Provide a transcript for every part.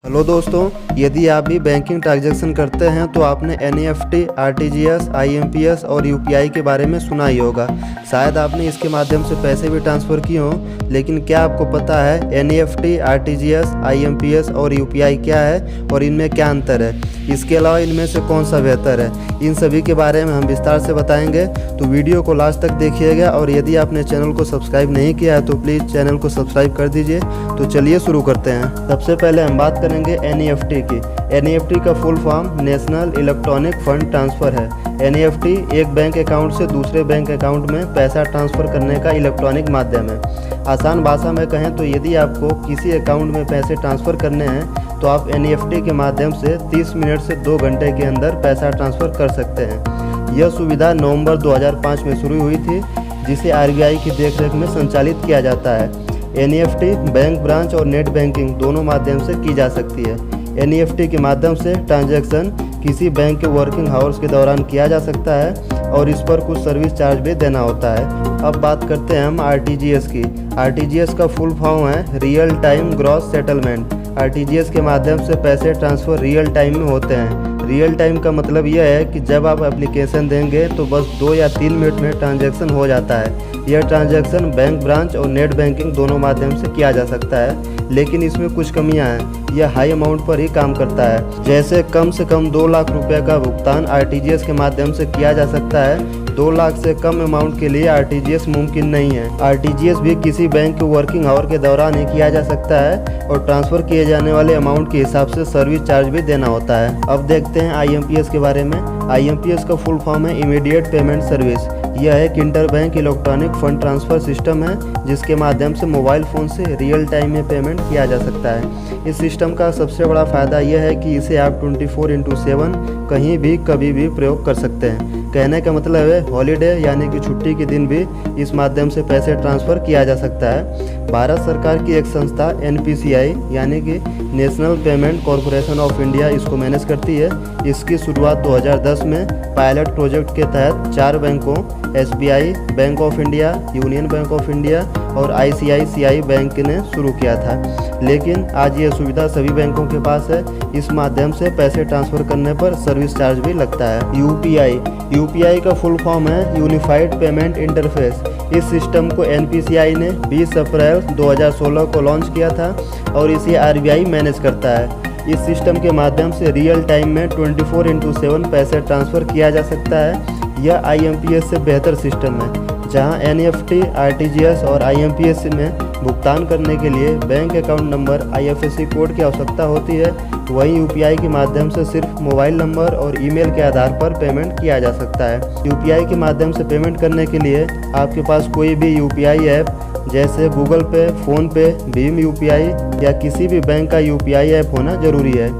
Hello दोस्तों, यदि आप भी बैंकिंग ट्रांजैक्शन करते हैं तो आपने एनईएफटी, आरटीजीएस, आईएमपीएस और यूपीआई के बारे में सुना ही होगा। शायद आपने इसके माध्यम से पैसे भी ट्रांसफ़र किए हों, लेकिन क्या आपको पता है एनईएफटी, आरटीजीएस, आईएमपीएस और यूपीआई क्या है और इनमें क्या अंतर है? इसके अलावा इनमें से कौन सा बेहतर है? इन सभी के बारे में हम विस्तार से बताएंगे, तो वीडियो को लास्ट तक देखिएगा। और यदि आपने चैनल को सब्सक्राइब नहीं किया है तो प्लीज़ चैनल को सब्सक्राइब कर दीजिए। तो चलिए शुरू करते हैं। सबसे पहले हम बात करेंगे एनईएफटी की। एनईएफटी का full form national electronic fund transfer है। एनईएफटी एक बैंक अकाउंट से दूसरे बैंक अकाउंट में पैसा ट्रांसफ़र करने का इलेक्ट्रॉनिक माध्यम है। आसान भाषा में कहें तो यदि आपको किसी अकाउंट में पैसे ट्रांसफ़र करने हैं तो आप एनईएफटी के माध्यम से 30 मिनट से 2 घंटे के अंदर पैसा ट्रांसफ़र कर सकते हैं। यह सुविधा नवंबर 2005 में शुरू हुई थी, जिसे आरबीआई की देखरेख में संचालित किया जाता है। एनईएफटी बैंक ब्रांच और नेट बैंकिंग दोनों माध्यम से की जा सकती है। एनईएफटी के माध्यम से ट्रांजैक्शन किसी बैंक के वर्किंग आवर्स के दौरान किया जा सकता है और इस पर कुछ सर्विस चार्ज भी देना होता है। अब बात करते हैं हम आरटीजीएस की। आरटीजीएस का फुल फॉर्म है real time gross settlement. RTGS के माध्यम से पैसे ट्रांसफ़र रियल टाइम में होते हैं। रियल टाइम का मतलब यह है कि जब आप एप्लीकेशन देंगे तो बस 2 या 3 मिनट में ट्रांजैक्शन हो जाता है। यह ट्रांजैक्शन बैंक ब्रांच और नेट बैंकिंग दोनों माध्यम से किया जा सकता है, लेकिन इसमें कुछ कमियां हैं। यह हाई अमाउंट पर ही काम करता है, जैसे कम से कम 2 लाख रुपये का भुगतान आरटीजीएस के माध्यम से किया जा सकता है। 2 लाख से कम अमाउंट के लिए आरटीजीएस मुमकिन नहीं है। आरटीजीएस भी किसी बैंक के वर्किंग आवर के दौरान ही किया जा सकता है और ट्रांसफ़र किए जाने वाले अमाउंट के हिसाब से सर्विस चार्ज भी देना होता है। अब देखते हैं आईएमपीएस के बारे में। आईएमपीएस का फुल फॉर्म है इमीडिएट पेमेंट सर्विस। यह एक inter bank electronic fund transfer system है, जिसके माध्यम से मोबाइल फ़ोन से रियल टाइम में पेमेंट किया जा सकता है। इस सिस्टम का सबसे बड़ा फ़ायदा यह है कि इसे आप 24/7 कहीं भी कभी भी प्रयोग कर सकते हैं। कहने का मतलब है हॉलीडे यानी कि छुट्टी के दिन भी इस माध्यम से पैसे ट्रांसफ़र किया जा सकता है। भारत सरकार की एक संस्था एनपीसीआई यानी कि national payment corporation of India इसको मैनेज करती है। इसकी शुरुआत 2010 में पायलट प्रोजेक्ट के तहत 4 बैंकों SBI, bank of India, union bank of India और आईसीआईसीआई बैंक ने शुरू किया था, लेकिन आज ये सुविधा सभी बैंकों के पास है। इस माध्यम से पैसे ट्रांसफ़र करने पर सर्विस चार्ज भी लगता है। यूपीआई का फुल फॉर्म है यूनिफाइड पेमेंट इंटरफेस। इस सिस्टम को एनपीसीआई ने 20 अप्रैल 2016 को लॉन्च किया था और इसे आरबीआई मैनेज करता है। इस सिस्टम के माध्यम से रियल टाइम में 24/7 पैसे ट्रांसफ़र किया जा सकता है। यह आईएमपीएस से बेहतर सिस्टम है। जहां एनईएफटी, आरटीजीएस और आईएमपीएस में भुगतान करने के लिए bank account number, IFSC code की आवश्यकता होती है, वहीं यूपीआई के माध्यम से सिर्फ मोबाइल नंबर और ईमेल के आधार पर पेमेंट किया जा सकता है। यूपीआई के माध्यम से पेमेंट करने के लिए आपके पास कोई भी यूपीआई ऐप जैसे गूगल पे, फ़ोन पे, भीम यूपीआई या किसी भी बैंक का यूपीआई ऐप होना ज़रूरी है।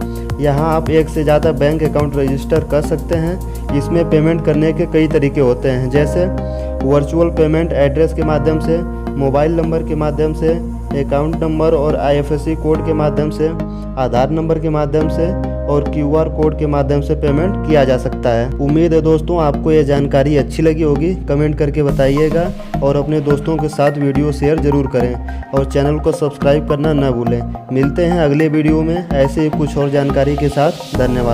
यहाँ आप एक से ज़्यादा बैंक अकाउंट रजिस्टर कर सकते हैं। इसमें पेमेंट करने के कई तरीके होते हैं, जैसे वर्चुअल पेमेंट एड्रेस के माध्यम से, मोबाइल नंबर के माध्यम से, अकाउंट नंबर और आईएफएससी कोड के माध्यम से, आधार नंबर के माध्यम से और क्यूआर कोड के माध्यम से पेमेंट किया जा सकता है। उम्मीद है दोस्तों आपको ये जानकारी अच्छी लगी होगी। कमेंट करके बताइएगा और अपने दोस्तों के साथ वीडियो शेयर ज़रूर करें और चैनल को सब्सक्राइब करना न भूलें। मिलते हैं अगले वीडियो में ऐसे ही कुछ और जानकारी के साथ। धन्यवाद।